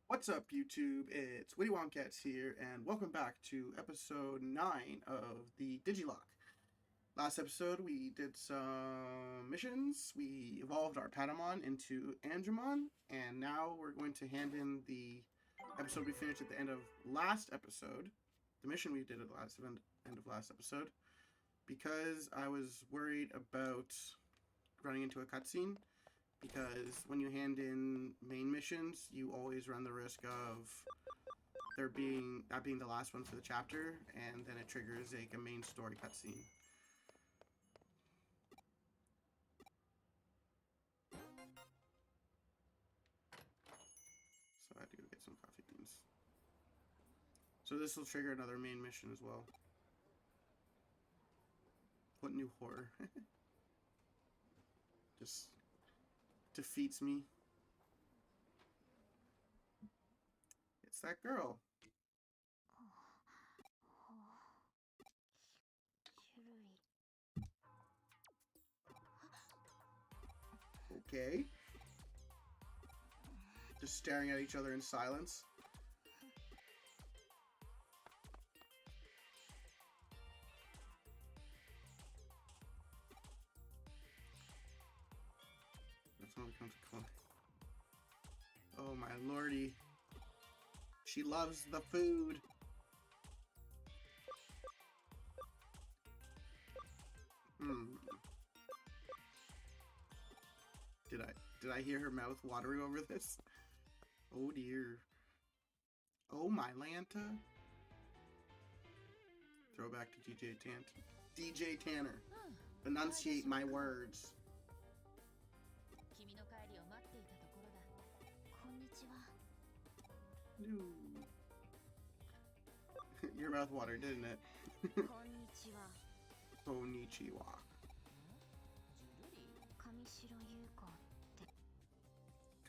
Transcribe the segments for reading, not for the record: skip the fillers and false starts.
What's up, YouTube? It's Witty Wonkats here, and welcome back to episode 9 of the Digilocke. Last episode, we did some missions, we evolved our Patamon into Andromon, and now we're going to hand in the episode we finished at the end of last episode, the mission we did at the end of last episode, because I was worried about running into a cutscene. Because when you hand in main missions, you always run the risk of that being the last one for the chapter, and then it triggers like a main story cutscene. So I had to go get some coffee beans. So this will trigger another main mission as well. What new horror? Just defeats me. It's that girl. Okay. Just staring at each other in silence. That's when we come to Chloe. Oh my lordy. She loves the food. Did I hear her mouth watering over this? Oh dear. Oh my Lanta. Throwback to DJ Tanner. Enunciate my words. No. Your mouth watered, didn't it? Konnichiwa.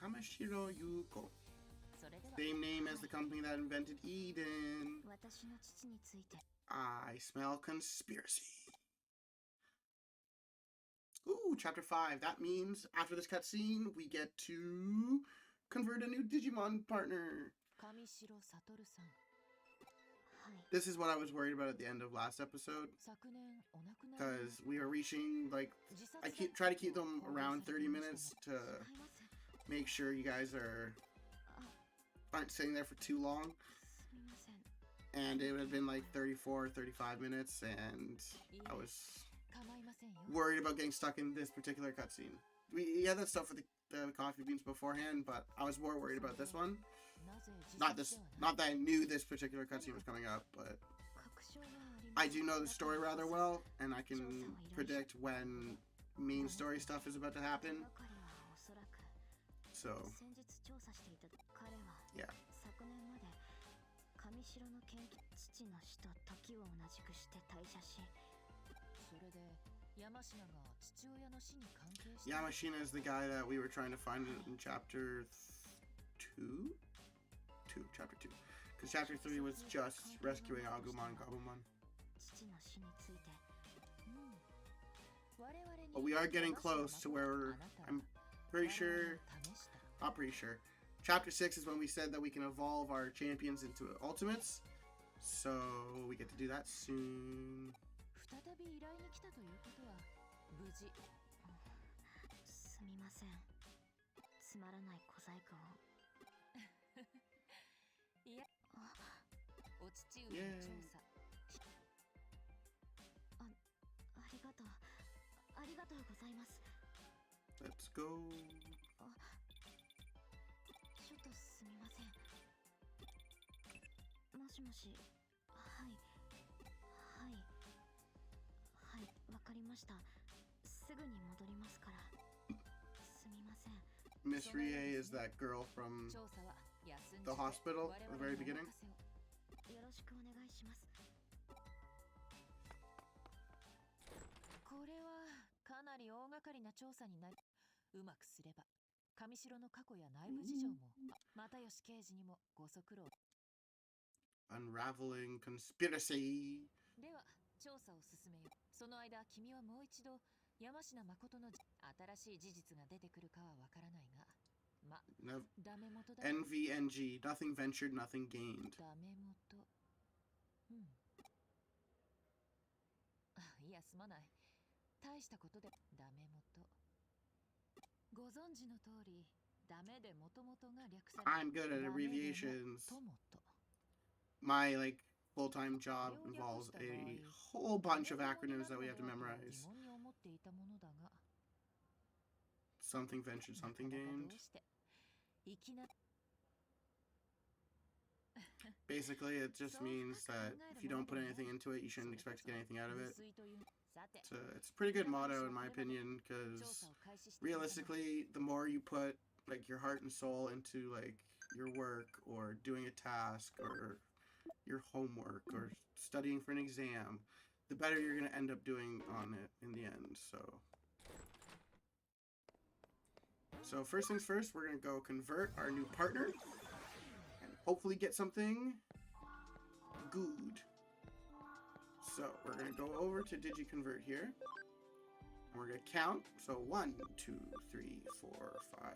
Kamishiro Yuko. Same name as the company that invented Eden. I smell conspiracy. Ooh, chapter 5. That means after this cutscene, we get to convert a new Digimon partner. This is what I was worried about at the end of last episode. Because we are reaching, like, I try to keep them around 30 minutes to make sure you guys aren't sitting there for too long. And it would have been like 34, 35 minutes, and I was worried about getting stuck in this particular cutscene. We had that stuff with the coffee beans beforehand, but I was more worried about this one. Not that I knew this particular cutscene was coming up, but I do know the story rather well, and I can predict when main story stuff is about to happen. So, yeah. Yamashina is the guy that we were trying to find in chapter 2? Chapter 2. Because chapter 3 was just rescuing Agumon and Gabumon. But we are getting close to where I'm pretty sure, not pretty sure. Chapter 6 is when we said that we can evolve our champions into ultimates. So we get to do that soon. Yay. Let's go. Miss Rie is that girl from the hospital at the very beginning. Unraveling conspiracy. 調査を進めよう。その間、君はもう一度山科誠の新しい事実が出てくるかはわからないが、NVNG, nothing ventured, nothing gained. ダメ元。うん。いや、すまない。大したことでダメ元。ご存知の通り、ダメで元々が略され I'm good at ダメでも abbreviations. ともと。My full-time job involves a whole bunch of acronyms that we have to memorize. 疑問に思っていたものだが。Something ventured, something なかなか gained. どうしていきなり Basically, it just means that if you don't put anything into it, you shouldn't expect to get anything out of it. さて It's a pretty good motto in my opinion, 調 because 査を開始してみたが realistically, the more you put your heart and soul into your work or doing a task or your homework or studying for an exam, the better you're going to end up doing on it in the end. So first things first, we're going to go convert our new partner and hopefully get something good. So we're going to go over to DigiConvert here. And we're going to count. So 1, 2, 3, 4, 5,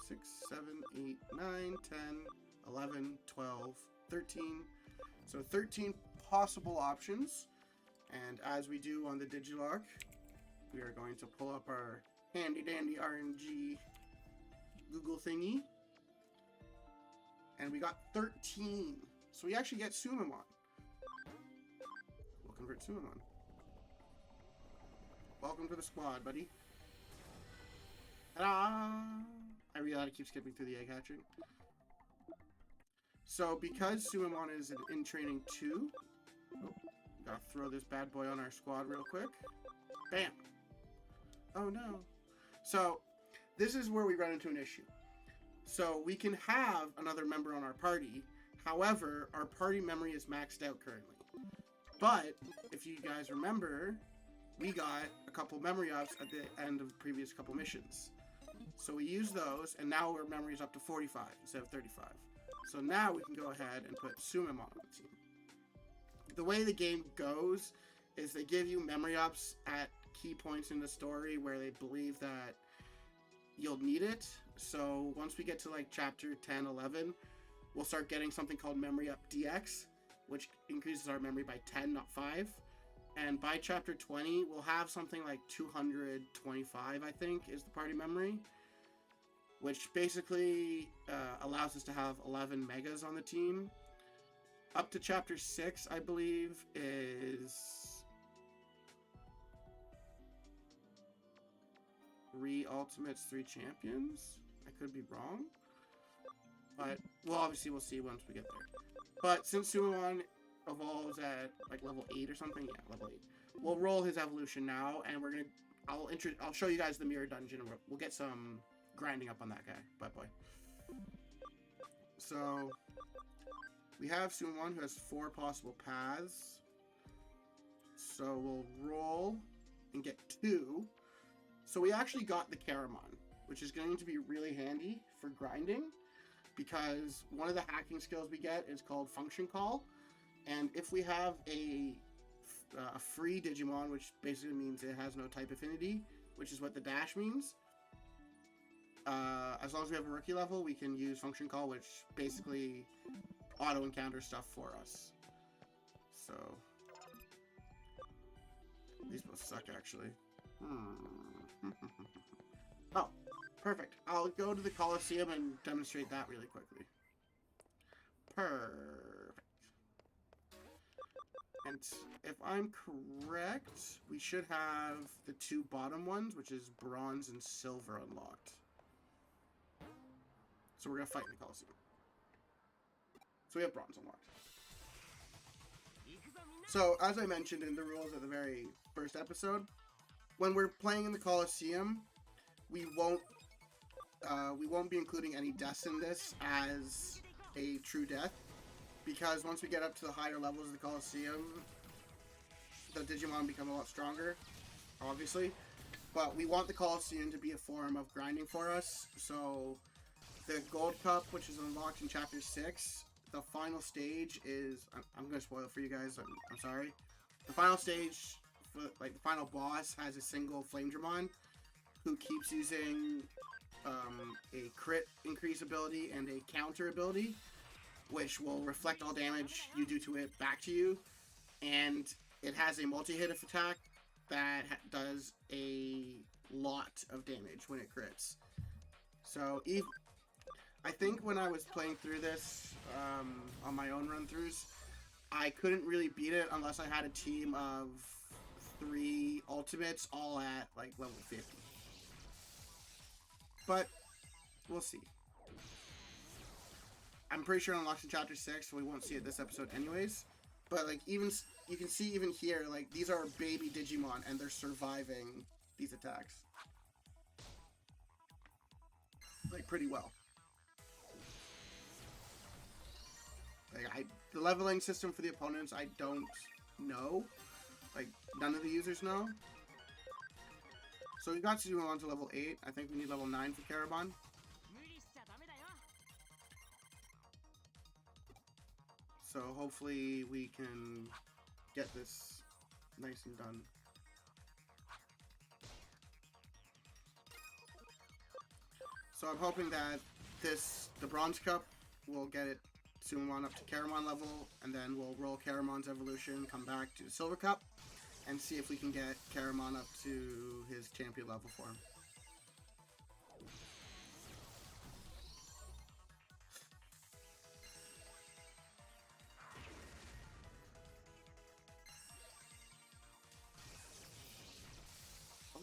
6, 7, 8, 9, 10, 11, 12, 13. So 13 possible options. And as we do on the Digilocke, we are going to pull up our handy dandy RNG Google thingy. And we got 13. So we actually get Sumamon. We'll convert Sumamon. Welcome to the squad, buddy. Ta-da! I realize I keep skipping through the egg hatching. So because Sumamon is in training 2, gotta throw this bad boy on our squad real quick. Bam! Oh no. So this is where we run into an issue. So we can have another member on our party. However, our party memory is maxed out currently. But if you guys remember, we got a couple memory ups at the end of the previous couple missions. So we use those, and now our memory is up to 45 instead of 35. So now we can go ahead and put Sumamon on the team. The way the game goes is they give you memory ups at key points in the story where they believe that you'll need it. So once we get to chapter 10, 11, we'll start getting something called Memory Up DX, which increases our memory by 10, not 5. And by chapter 20, we'll have something like 225, I think, is the party memory, which basically allows us to have 11 megas on the team. Up to chapter 6, I believe, is 3 ultimates, 3 champions. I could be wrong, but we'll see once we get there. But since Sumamon evolves at level 8 or something, yeah, level 8. We'll roll his evolution now, and I'll show you guys the mirror dungeon, and we'll get some grinding up on that guy. Bye boy. So we have Sumamon, who has 4 possible paths. So we'll roll and get 2. So we actually got the Caramon, which is going to be really handy for grinding, because one of the hacking skills we get is called Function Call. And if we have a free Digimon, which basically means it has no type affinity, which is what the dash means, as long as we have a rookie level, we can use Function Call, which basically auto-encounters stuff for us. So these both suck, actually. Oh, perfect. I'll go to the Coliseum and demonstrate that really quickly. Perfect. And if I'm correct, we should have the 2 bottom ones, which is bronze and silver, unlocked. So we're going to fight in the Coliseum. So we have bronze unlocked. So, as I mentioned in the rules at the very first episode, when we're playing in the Coliseum, we won't be including any deaths in this as a true death, because once we get up to the higher levels of the Coliseum, the Digimon become a lot stronger, obviously. But we want the Coliseum to be a form of grinding for us. So the Gold Cup, which is unlocked in Chapter 6, the final stage is... I'm going to spoil it for you guys, I'm sorry. The final stage, the final boss, has a single Flame Dramon who keeps using a crit increase ability and a counter ability, which will reflect all damage you do to it back to you. And it has a multi-hit attack that does a lot of damage when it crits. So I think when I was playing through this on my own run-throughs, I couldn't really beat it unless I had a team of 3 ultimates all at like level 50. But we'll see. I'm pretty sure it unlocks in chapter 6, so we won't see it this episode anyways. But like even you can see even here, like these are baby Digimon and they're surviving these attacks. Like pretty well. Like the leveling system for the opponents, I don't know. Like none of the users know. So we got Digimon to level 8. I think we need level 9 for Caramon. So hopefully we can get this nice and done. So I'm hoping that the Bronze Cup will get it Sumamon up to Caramon level, and then we'll roll Caramon's evolution, come back to the Silver Cup, and see if we can get Caramon up to his champion level form.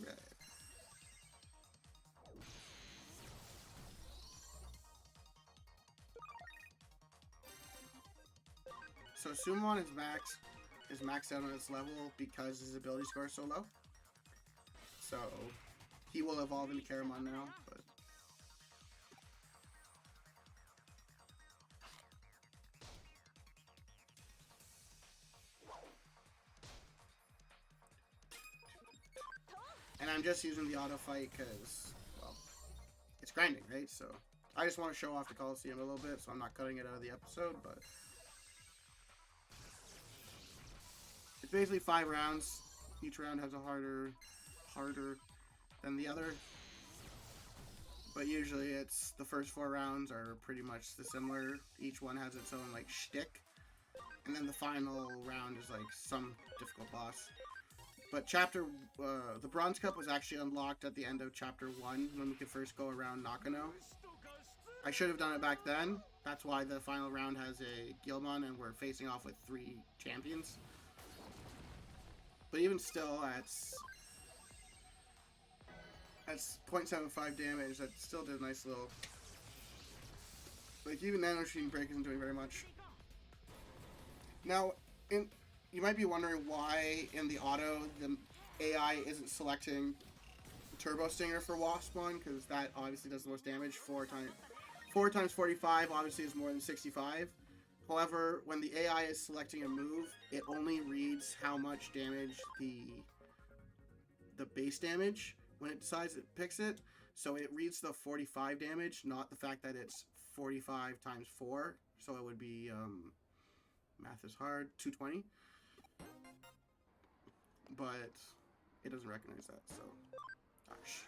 Okay. So Sumamon is maxed out on its level because his ability score is so low. So he will evolve into Caramon now, but and I'm just using the auto fight because, well, it's grinding, right? So I just want to show off the Coliseum a little bit, so I'm not cutting it out of the episode, but it's basically 5 rounds. Each round has a harder than the other. But usually it's the first 4 rounds are pretty much similar. Each one has its own like shtick. And then the final round is like some difficult boss. But the Bronze Cup was actually unlocked at the end of chapter 1 when we could first go around Nakano. I should have done it back then. That's why the final round has a Guilmon and we're facing off with 3 champions. But even still, that's 0.75 damage. That still did a nice little... Like, even Nano Machine Break isn't doing very much. Now, you might be wondering why in the auto the AI isn't selecting Turbo Stinger for Waspmon, because that obviously does the most damage. 4 times 45 obviously is more than 65. However, when the AI is selecting a move, it only reads how much damage the base damage when it decides it picks it. So it reads the 45 damage, not the fact that it's 45 times 4. So it would be, math is hard, 220. But it doesn't recognize that, so... Gosh.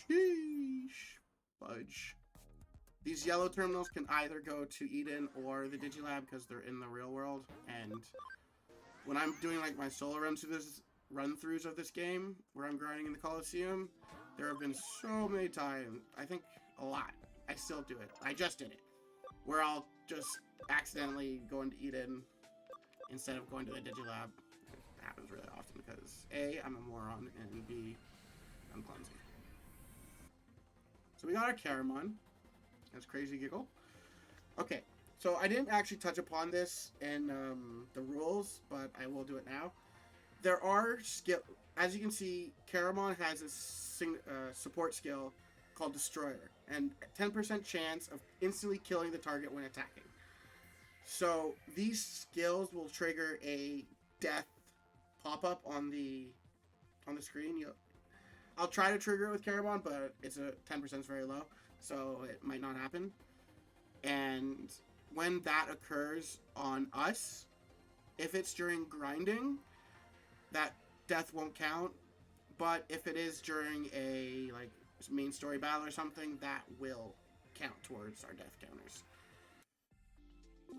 Sheesh. Fudge. These yellow terminals can either go to Eden or the Digilab because they're in the real world. And when I'm doing like my solo run-throughs of this game, where I'm grinding in the Coliseum, there have been so many times, I think a lot, I still do it. I just did it. Where I'll just accidentally go into Eden instead of going to the Digilab. It happens really often because A, I'm a moron, and B, I'm clumsy. So we got our Caramon. That's Crazy Giggle. Okay, so I didn't actually touch upon this in the rules, but I will do it now. There are as you can see, Caramon has a support skill called Destroyer, and a 10% chance of instantly killing the target when attacking. So these skills will trigger a death pop-up on the screen. I'll try to trigger it with Caramon, but it's a 10% is very low, so it might not happen. And when that occurs on us, if it's during grinding, that death won't count. But if it is during a main story battle or something, that will count towards our death counters.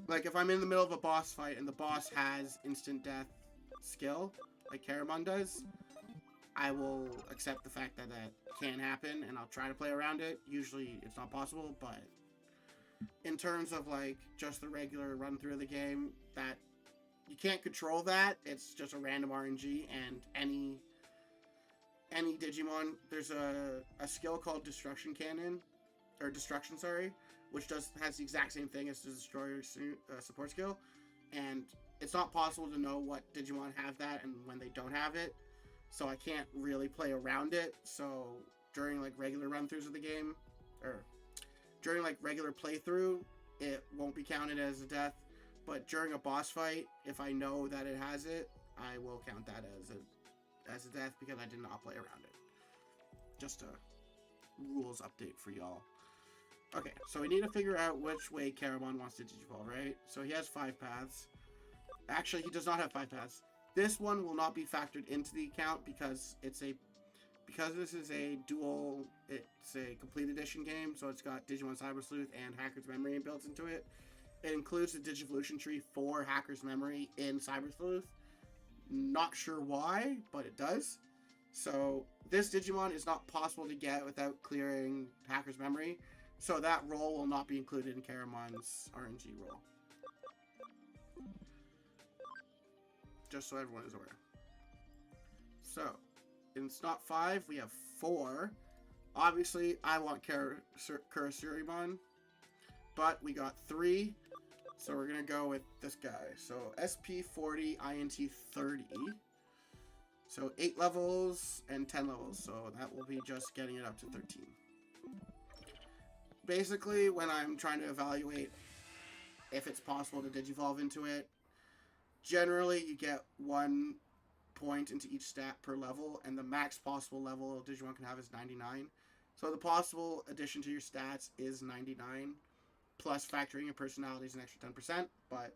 Like, if I'm in the middle of a boss fight and the boss has instant death skill, like Caramon does, I will accept the fact that that can happen, and I'll try to play around it. Usually, it's not possible, but in terms of, like, just the regular run-through of the game, that you can't control that. It's just a random RNG, and any Digimon, there's a skill called Destruction Cannon, or Destruction, sorry, which has the exact same thing as the Destroyer support skill, and it's not possible to know what Digimon have that and when they don't have it, so I can't really play around it. So during like regular run-throughs of the game, or during like regular playthrough, it won't be counted as a death, but during a boss fight, if I know that it has it, I will count that as a death because I did not play around it. Just a rules update for y'all. Okay, so we need to figure out which way Caramon wants to Digivolve, right? So he has 5 paths. Actually, he does not have 5 paths. This one will not be factored into the account because this is a it's a complete edition game, so it's got Digimon Cyber Sleuth and Hacker's Memory built into it. It includes the Digivolution tree for Hacker's Memory in Cyber Sleuth. Not sure why, but it does. So this Digimon is not possible to get without clearing Hacker's Memory. So that role will not be included in Caramon's RNG role. Just so everyone is aware. So, in slot 5, we have 4. Obviously, I want Kurasurimon, but we got 3. So we're going to go with this guy. So SP40, INT 30. So 8 levels and 10 levels. So that will be just getting it up to 13. Basically, when I'm trying to evaluate if it's possible to Digivolve into it, generally you get 1 point into each stat per level, and the max possible level Digimon can have is 99. So the possible addition to your stats is 99, plus factoring in personalities an extra 10%, but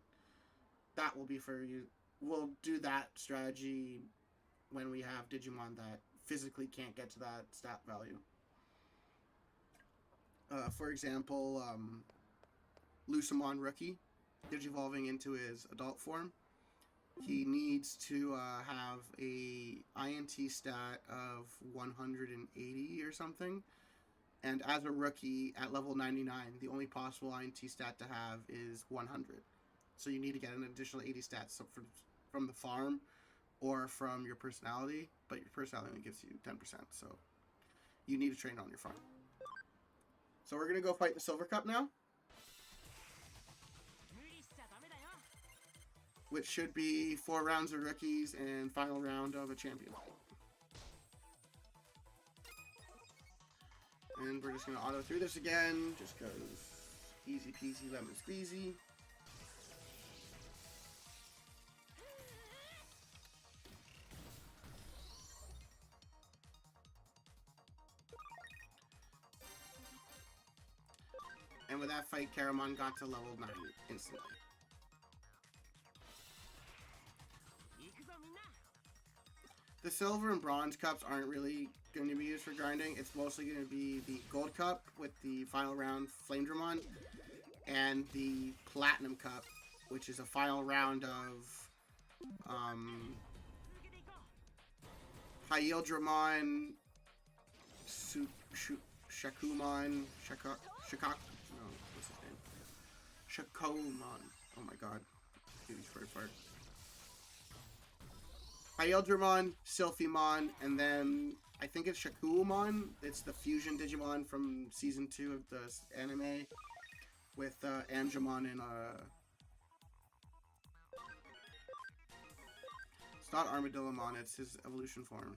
that will be for you. We'll do that strategy when we have Digimon that physically can't get to that stat value. For example, Lucimon Rookie, Digivolving into his adult form. He needs to have a INT stat of 180 or something. And as a rookie at level 99, the only possible INT stat to have is 100. So you need to get an additional 80 stats from the farm or from your personality, but your personality only gives you 10%, so you need to train on your farm. So we're going to go fight the Silver Cup now, which should be 4 rounds of rookies and final round of a champion. And we're just going to auto through this again, just because easy peasy lemon squeezy. And with that fight, Caramon got to level 9 instantly. The silver and bronze cups aren't really going to be used for grinding. It's mostly going to be the gold cup with the final round Flame Dramon, and the platinum cup, which is a final round of Hyel Dramon, Shakumon, Shakak. No, what's his name? Shakomon. Oh my god. Dude, he's very far. Hyel-Dramon, Sylphimon, and then I think it's Shakumon. It's the fusion Digimon from season 2 of the anime with Amdramon and it's not Armadillomon, it's his evolution form.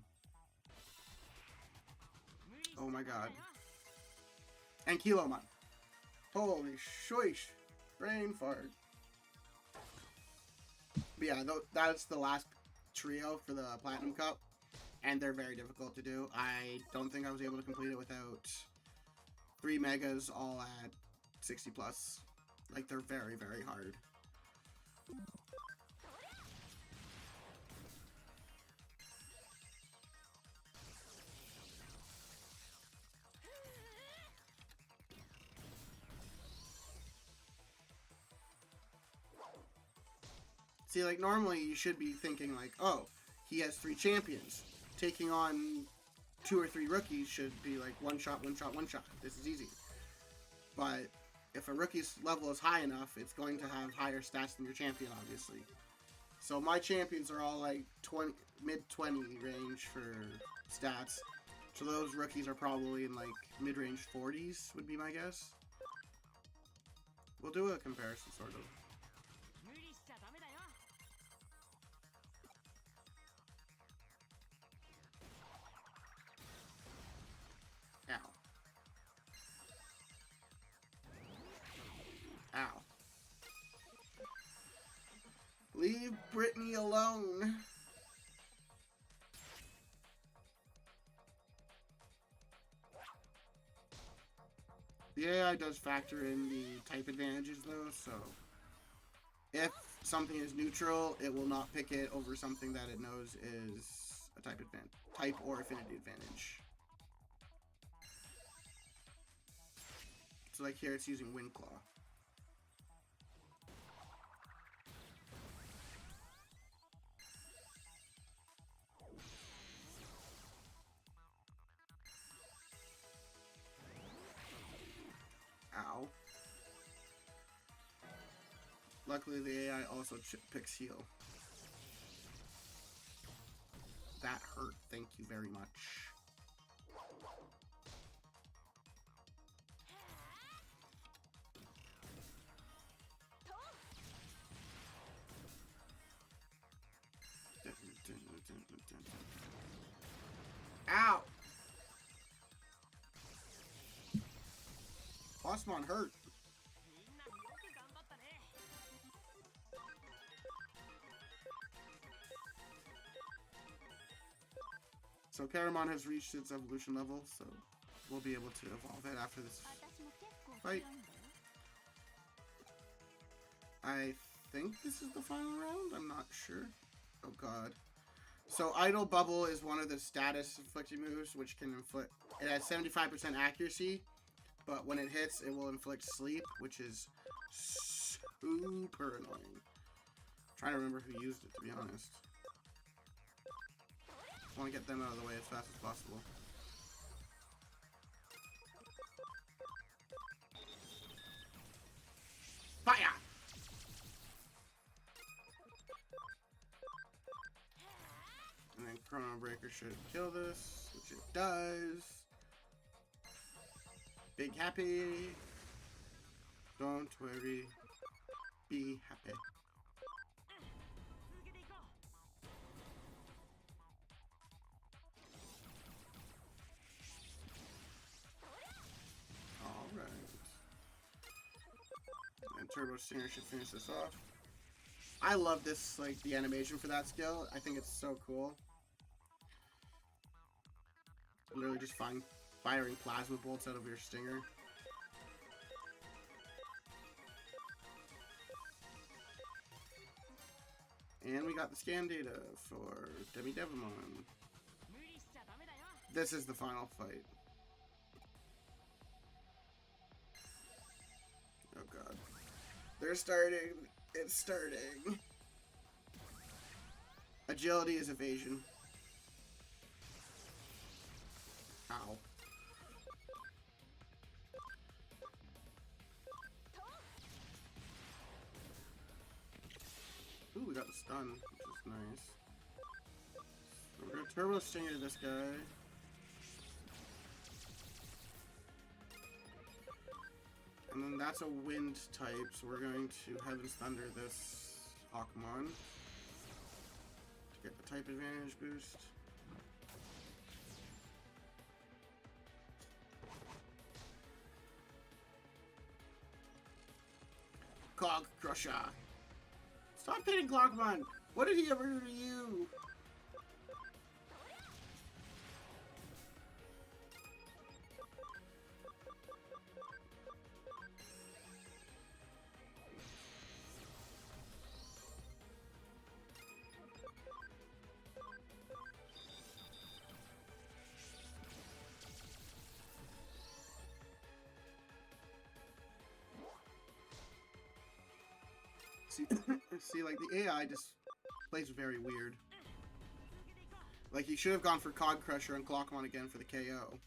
Oh my god. And Kilomon. Holy shoish. Brain fart. But yeah, that's the last trio for the Platinum Cup, and they're very difficult to do. I don't think I was able to complete it without 3 megas all at 60 plus. Like, they're very, very hard. See, like, normally you should be thinking, like, oh, he has 3 champions. Taking on 2 or 3 rookies should be like one shot, one shot, one shot. This is easy. But if a rookie's level is high enough, it's going to have higher stats than your champion, obviously. So my champions are all like mid-20 range for stats. So those rookies are probably in like mid-range 40s, would be my guess. We'll do a comparison, sort of. Ow. Ow. Leave Brittany alone. The AI does factor in the type advantages though, so if something is neutral, it will not pick it over something that it knows is a type or affinity advantage. So like here it's using Wind Claw. Ow. Luckily the AI also picks heal. That hurt, thank you very much. Ow! Bossmon hurt. So Paramon has reached its evolution level, so we'll be able to evolve it after this fight. I think this is the final round? I'm not sure. Oh god. So Idle Bubble is one of the status inflicting moves, which can inflict... It has 75% accuracy, but when it hits, it will inflict sleep, which is super annoying. I'm trying to remember who used it, to be honest. I want to get them out of the way as fast as possible. Fire! And then Chrono Breaker should kill this, which it does. Big happy. Don't worry. Be happy. Alright. And Turbo Stinger should finish this off. I love this, like, the animation for that skill. I think it's so cool. Literally just firing plasma bolts out of your stinger. And we got the scan data for de-digivolutions. This is the final fight. Oh god. They're starting. It's starting. Agility is evasion. Ow. Ooh, we got the stun, which is nice. So we're gonna Turbo Stinger this guy. And then that's a wind type, so we're going to Heaven's Thunder this Hawkmon to get the type advantage boost. Cog Crusher. Stop hitting Clockmon! What did he ever do to you? See, like, the AI just plays very weird. Like, he should have gone for Cog Crusher and Clockmon again for the KO.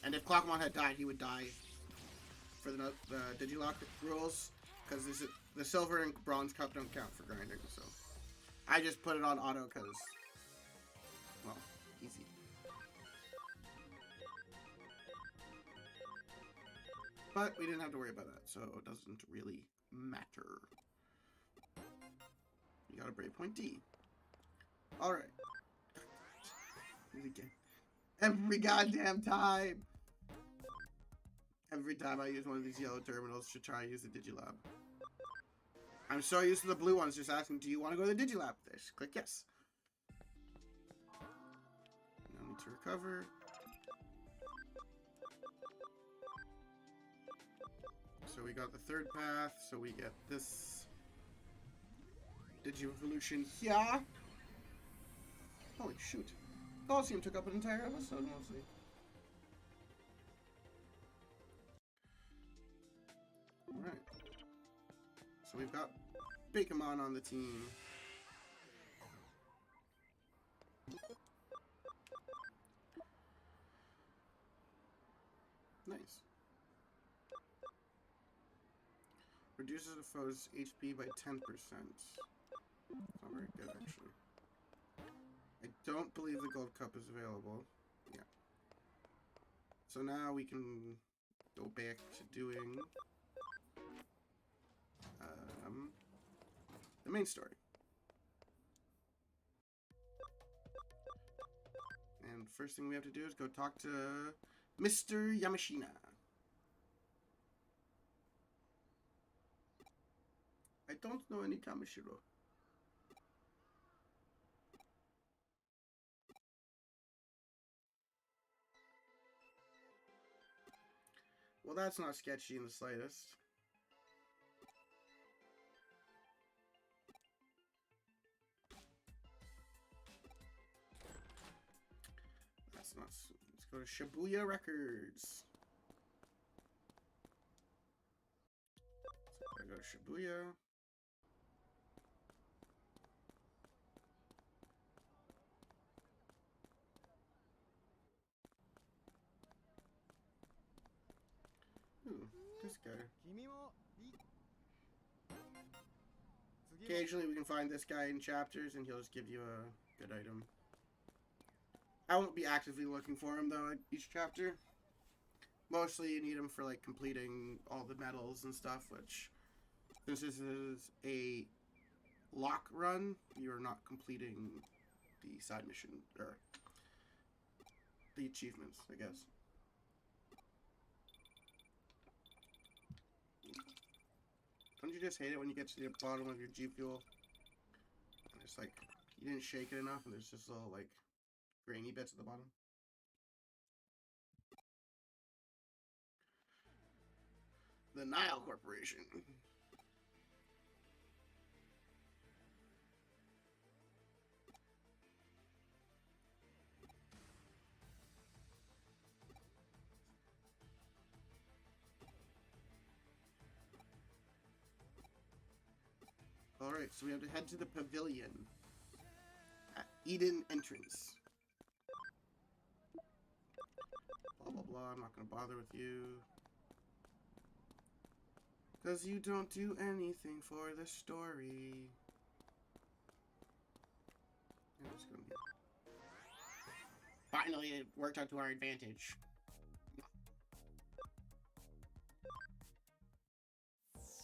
And if Clockmon had died, he would die for the Digilocke rules. Because the Silver and Bronze Cup don't count for grinding, so... I just put it on auto because... Well, easy. But we didn't have to worry about that, so it doesn't really matter. You got a Brave Point D. Alright. Again. Every goddamn time! Every time I use one of these yellow terminals to try to use the Digilab. I'm so used to the blue ones just asking, do you want to go to the Digilab? Just click yes. No need to recover. So we got the third path, so we get this Digi-volution here. Holy shoot. Coliseum took up an entire episode mostly. Alright. So we've got Digimon on the team. Nice. Reduces a foe's HP by 10%. Not very good, actually. I don't believe the Gold Cup is available. Yeah. So now we can go back to doing the main story. And first thing we have to do is go talk to Mr. Yamashina. I don't know any Kamishiro. Well, that's not sketchy in the slightest. That's not... Let's go to Shibuya Records. So I go to Shibuya. Ooh, this guy. Occasionally we can find this guy in chapters and he'll just give you a good item. I won't be actively looking for him though at each chapter. Mostly you need him for like completing all the medals and stuff, which since this is a lock run, you're not completing the side mission, or the achievements, I guess. Don't you just hate it when you get to the bottom of your G Fuel? And it's like, you didn't shake it enough and there's just little, like, grainy bits at the bottom? The Nile Corporation. Alright, so we have to head to the pavilion at Eden entrance. Blah blah blah, I'm not gonna bother with you. Cause you don't do anything for the story. I'm just gonna be... Finally, it worked out to our advantage.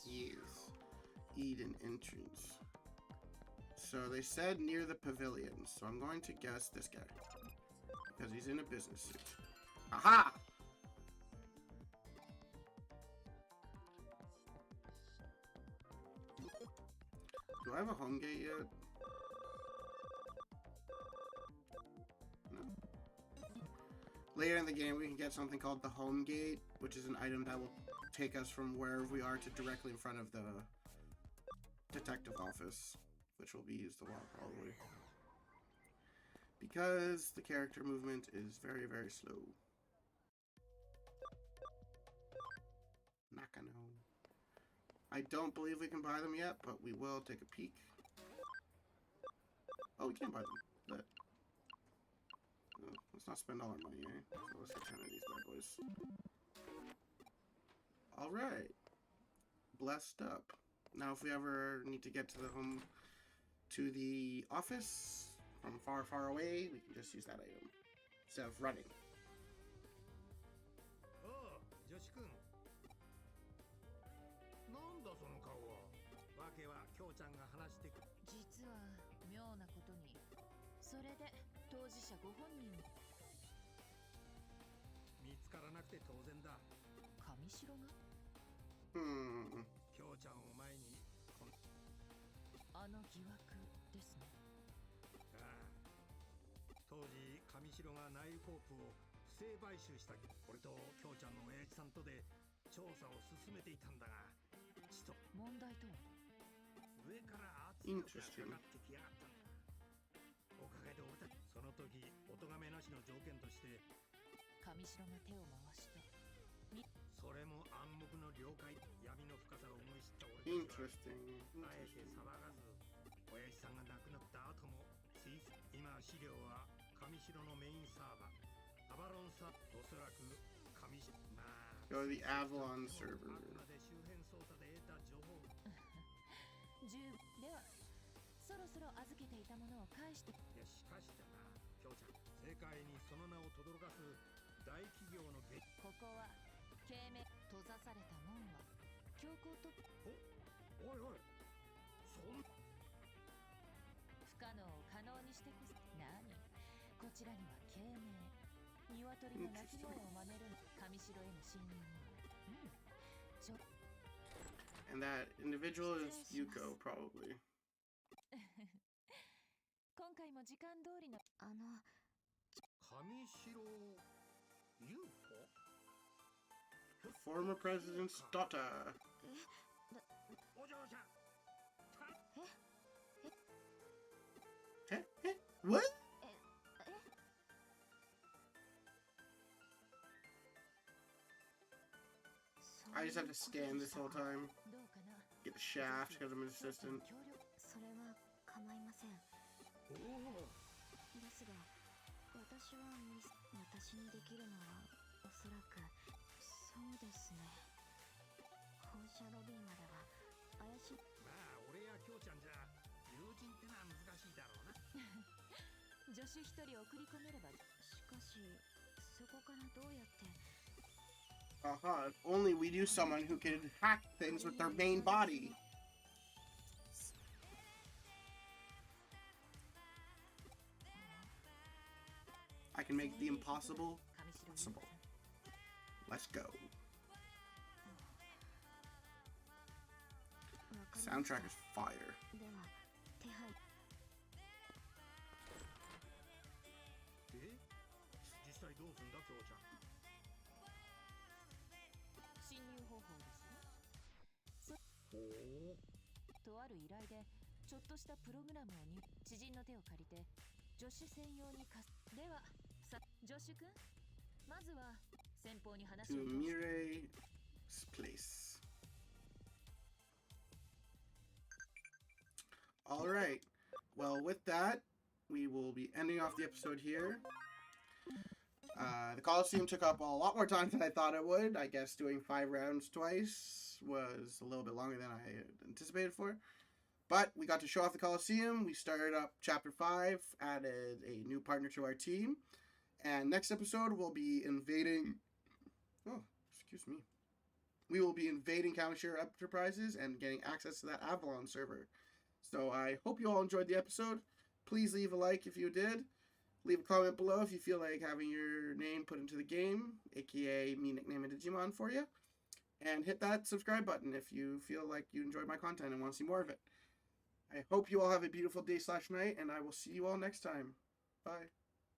Yes. Eden entrance. So they said near the pavilion, so I'm going to guess this guy. Because he's in a business suit. Aha! Do I have a home gate yet? No. Later in the game we can get something called the home gate, which is an item that will take us from wherever we are to directly in front of the detective office, which will be used a lot probably. Because the character movement is very, very slow. Nakano. I don't believe we can buy them yet, but we will take a peek. Oh, we can buy them. But let's not spend all our money, eh? So let's get 10 of these bad boys. Alright. Blessed up. Now if we ever need to get to the office from far, far away, we can just use that item instead of running. Oh, Joshi-kun. なんだその顔は。わけは京ちゃんが話してく。実は妙なことに、それで当事者ご本人見つからなくて当然だ。上白が京ちゃんを前にあの疑惑ですね。ああ、当時上白がナイフコープを不正買収したけど、俺と京ちゃんの親父さんとで調査を進めていたんだが、ちと問題とは上から圧力がかかってきやがったんだ。おかげで俺たちその時お咎めなしの条件として上白が手を回した。それも暗黙の了解。闇の深さを思い知った俺たちはあえて騒がず、親父さんが亡くなった後も今資料は上白のメインサーバーアバロンサー、おそらく上白、まあ Go to the Avalon server. あくまで周辺操作で得た情報ではそろそろ預けていたものを返して。いや、しかしだな、京ちゃん、世界にその名を轟かす大企業のここは経命閉ざされた門は強行とおいおい、そん不可能を可能にしてこそ。何、こちらには経命、鶏の鳴き声を真似る上白への侵入にはAnd that individual is Yuko, probably. 今回も時間通りの上白優子 The former president's daughter. お嬢ちゃん。What? I just have to scan this whole time. どうかな。 Get the shaft because I'm an assistant. それは構いません。ですが、私にできるのはおそらくそうですね。本社ロビーまでは怪しい。まあ俺や京ちゃんじゃ友人ってのは難しいだろうな。助手一人送り込めれば。しかし、そこからどうやって。Only we do someone who can hack things with their main body. I can make the impossible possible. Let's go. Soundtrack is fire. では、手配。実際どうすんだ京ちゃん。侵入方法ですね。とある依頼でちょっとしたプログラムを知人の手を借りて助手専用にでは助手くん、まずは先方に話を To Mirei's place. Alright, well with that, we will be ending off the episode here. The Coliseum took up a lot more time than I thought it would. I guess doing 5 rounds twice was a little bit longer than I had anticipated for. But we got to show off the Coliseum. We started up Chapter 5, added a new partner to our team. And next episode, we'll be invading... Oh, excuse me. We will be invading Kamishiro Enterprises and getting access to that Avalon server. So I hope you all enjoyed the episode. Please leave a like if you did. Leave a comment below if you feel like having your name put into the game, aka me nicknaming Digimon for you. And hit that subscribe button if you feel like you enjoyed my content and want to see more of it. I hope you all have a beautiful day/night, and I will see you all next time. Bye.